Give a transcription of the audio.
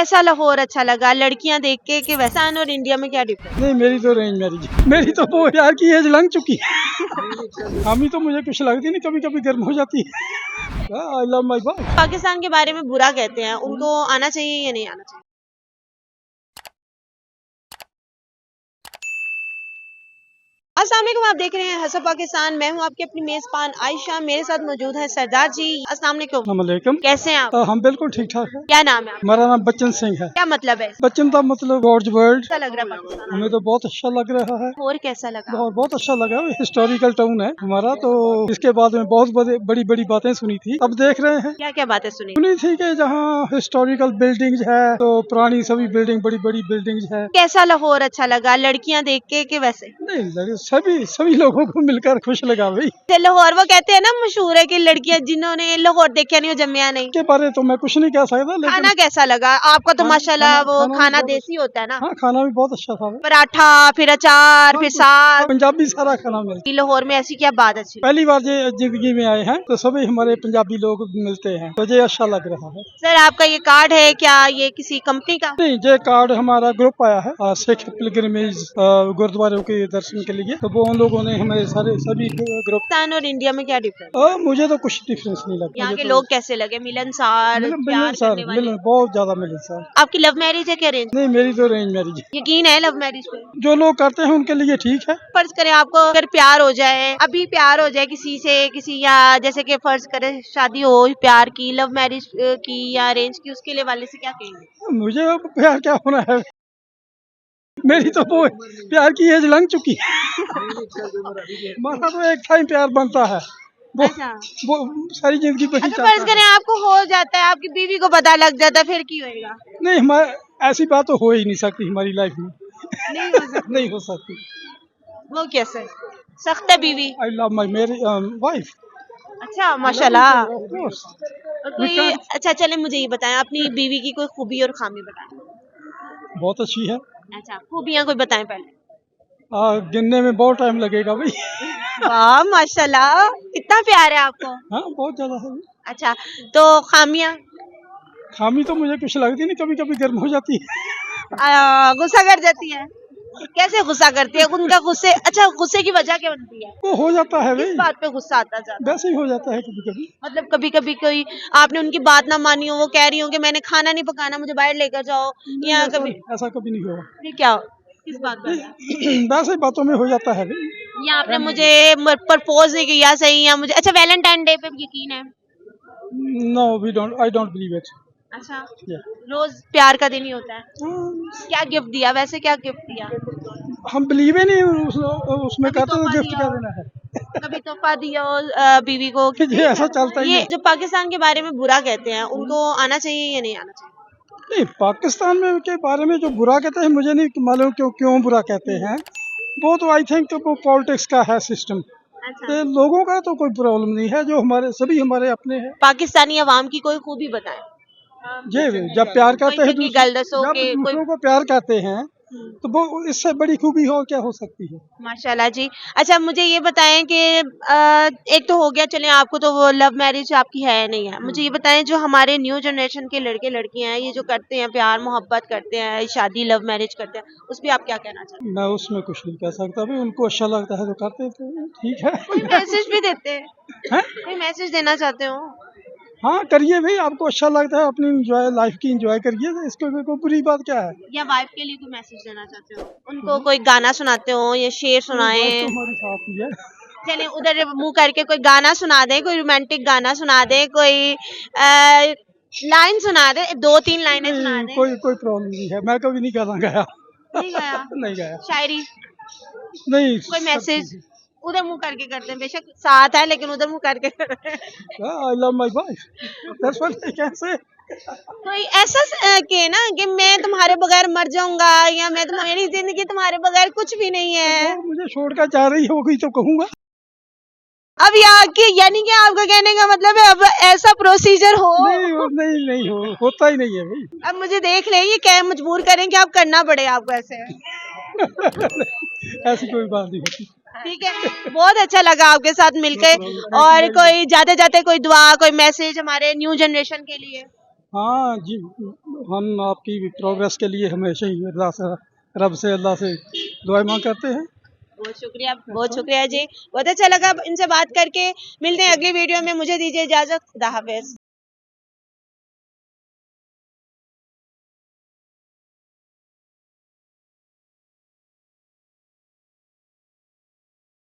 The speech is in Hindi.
कैसा लाहौर अच्छा लगा लड़कियां देख के कि वैसा और इंडिया में क्या डिफरेंस? नहीं, मेरी तो रेंज मैरिज, मेरी तो वो यार की एज लंघ चुकी है। हामी तो मुझे कुछ लगती नहीं, कभी कभी गर्म हो जाती है। I love my wife. Pakistan के बारे में बुरा कहते हैं, उनको आना चाहिए या नहीं आना चाहिए? अस्सलाम वालेकुम, आप देख रहे हैं हसन पाकिस्तान। मैं हूं आपकी अपनी मेजबान आयशा। मेरे साथ मौजूद है सरदार जी। अस्सलाम वालेकुम। कैसे हैं आप? हम बिल्कुल ठीक ठाक है। क्या नाम है आपका? हमारा नाम बच्चन सिंह है। क्या मतलब है? बच्चन का मतलब गॉड्स वर्ल्ड। कैसा लग रहा है पाकिस्तान? हमें तो बहुत अच्छा लग रहा है, और कैसा लगा? बहुत अच्छा लगा। हिस्टोरिकल टाउन है हमारा, तो इसके बाद में बहुत बड़ी बड़ी बातें सुनी थी, अब देख रहे हैं। क्या क्या बातें सुनी? सुनी थी कि जहाँ हिस्टोरिकल बिल्डिंग्स है, तो पुरानी सभी बिल्डिंग बड़ी बड़ी बिल्डिंग्स है। कैसा लाहौर अच्छा लगा लड़कियां देख के कि वैसे? नहीं लगे, सभी लोगों को मिलकर खुश लगा भाई। लाहौर वो कहते हैं ना, मशहूर है कि लड़कियां जिन्होंने लाहौर देखा नहीं वो जम्मिया नहीं। के बारे तो मैं कुछ नहीं कह सकता, लेकिन खाना कैसा लगा आपको? तो माशाल्लाह वो खाना खाना भी बहुत देसी होता है ना, हाँ, खाना भी बहुत अच्छा था। पराठा फिर अचार फिर साग। पंजाबी सारा खाना मिलता है। लाहौर में ऐसी क्या बात अच्छी? पहली बार ये जिंदगी में आए हैं, तो सभी हमारे पंजाबी लोग मिलते हैं, तो ये अच्छा लग रहा है। सर आपका ये कार्ड है क्या, ये किसी कंपनी का? नहीं, ये कार्ड हमारा ग्रुप आया है सिख पिलग्रिमेज गुरुद्वारों के दर्शन के लिए, तो वो उन लोगों ने हमें सभी ग्रुप। पाकिस्तान और इंडिया में क्या डिफरेंस? मुझे तो कुछ डिफरेंस नहीं लगता। यहाँ के लोग कैसे लगे? मिलनसार, प्यार करने वाले? बहुत ज्यादा मिलनसार। आपकी लव मैरिज है क्या अरेंज? नहीं, मेरी तो अरेंज मैरिज है। यकीन है लव मैरिज पे? जो लोग करते हैं उनके लिए ठीक है। फर्ज करें आपको अगर प्यार हो जाए, अभी प्यार हो जाए किसी से, किसी या जैसे कि फर्ज करें शादी हो, प्यार की, लव मैरिज की या अरेंज की, उसके लिए वाले से क्या कहेंगे? मुझे अब प्यार क्या होना है, मेरी तो वो प्यार की एज लंघ चुकी है। हमारा तो एक टाइम प्यार बनता है, वो अच्छा, वो सारी जिंदगी वही अच्छा चलता फर्ज है। करें आपको हो जाता है, आपकी बीवी को पता लग जाता है, फिर क्या होएगा? नहीं, हमारे ऐसी बात तो हो ही नहीं सकती हमारी लाइफ में। नहीं हो सकती। नहीं हो सकती। वो कैसे? सख्त है बीवी? आई लव माई मेरी वाइफ। अच्छा माशाल्लाह। कोर्स। कोई अच्छा चले मुझे ये बताएं, अपनी बीवी की कोई खूबी और खामी बताएं। बहुत अच्छी है। अच्छा खूबियां कोई बताएं पहले। गिनने में बहुत टाइम लगेगा भाई। वाह माशाल्लाह, इतना प्यार है आपको? हाँ, बहुत ज्यादा है। अच्छा तो खामियां? खामी तो मुझे कुछ लगती नहीं, कभी कभी गर्म हो जाती है। गुस्सा कर जाती है? कैसे गुस्सा करती है? उनका गुस्से, अच्छा गुस्से की वजह क्या बनती है? वो हो जाता है किस भाई, बात पे गुस्सा आता जाता? वैसे ही हो जाता है कभी कभी। मतलब कभी कभी कोई आपने उनकी बात ना मानी हो, वो कह रही हो कि मैंने खाना नहीं पकाना, मुझे बाहर लेकर जाओ, या कभी ऐसा कभी नहीं हुआ। फिर क्या किस बात पर? वैसे बातों में हो जाता है भाई। या आपने मुझे प्रपोज नहीं किया सही, या मुझे अच्छा वैलेंटाइन डे पे यकीन है? No, I don't believe it. अच्छा रोज प्यार का दिन ही होता है? क्या गिफ्ट दिया वैसे, क्या गिफ्ट दिया? हम बिलीव ही नहीं उसमें, कहते तो तोहफा गिफ्ट दिया क्या हो? देना है। कभी तोहफा दिया हो बीवी को? ये ऐसा चलता ही ये है। जो पाकिस्तान के बारे में बुरा कहते हैं, उनको आना चाहिए या नहीं आना चाहिए? नहीं, पाकिस्तान में के बारे में जो बुरा कहते हैं, मुझे नहीं मालूम क्यों बुरा कहते हैं। वो तो आई थिंक वो पॉलिटिक्स का है सिस्टम। अच्छा लोगों का तो कोई प्रॉब्लम नहीं है, जो सभी हमारे अपने हैं। पाकिस्तानी अवाम की कोई खूबी बताएं। ये जब प्यार करते हैं, कोई गल दसो जब कि कोई। दूसरों को प्यार करते हैं, तो वो इससे बड़ी खूबी हो क्या हो सकती है। माशाल्लाह जी। अच्छा मुझे ये बताएं कि एक तो हो गया, चलें आपको तो वो लव मैरिज आपकी है नहीं है, मुझे ये बताएं जो हमारे न्यू जनरेशन के लड़के लड़कियां हैं, ये जो करते हैं प्यार मोहब्बत करते हैं, शादी लव मैरिज करते हैं, उस पर आप क्या कहना चाहते हैं? मैं उसमें कुछ नहीं कह सकता भाई, उनको अच्छा लगता है तो करते हैं, तो ठीक है। कोई मैसेज भी देते हैं? हैं? कोई मैसेज देना चाहते हो? हाँ, करिए भाई, आपको अच्छा लगता है, अपनी लाइफ की एंजॉय करिए, इसको कोई बुरी बात क्या है। या वाइफ के लिए कोई मैसेज देना चाहते हो? उनको कोई गाना सुनाते हो या शेर सुनाए? तो हमारी साथ ही है। चलें उधर मुंह करके कोई गाना सुना दें, कोई रोमांटिक गाना सुना दें, कोई लाइन सुना दें, 2-3 लाइनें सुना दें। कोई प्रॉब्लम नहीं है, मैं कभी नहीं गाना गाया। नहीं गाया? नहीं गाया। शायरी? नहीं। कोई मैसेज? उधर मुंह करके करते हैं, बेशक साथ है लेकिन उधर मुंह करके करते हैं। I love my wife, that's what I can say. कोई ऐसा के ना कि मैं तुम्हारे बगैर मर जाऊंगा, या मैं मेरी जिंदगी तुम्हारे बगैर कुछ भी नहीं है। मुझे छोड़कर जा रही होगी तो कहूँगा। अब यहाँ की यानी कि आपका कहने का मतलब है अब ऐसा प्रोसीजर हो? नहीं होता ही नहीं है भाई। अब मुझे देख ले, ये क्या मजबूर करें कि आप करना पड़े आपको ऐसे? ऐसी कोई बात नहीं होती। ठीक है, बहुत अच्छा लगा आपके साथ मिलकर। और कोई जाते जाते कोई दुआ, कोई मैसेज हमारे न्यू जनरेशन के लिए? हाँ जी, हम आपकी प्रोग्रेस के लिए हमेशा ही अल्लाह से, रब से, अल्लाह से दुआएं मांग करते हैं। बहुत शुक्रिया जी, बहुत अच्छा लगा इनसे बात करके। मिलते हैं अगली वीडियो में, मुझे दीजिए इजाजत, खुदा हाफिज।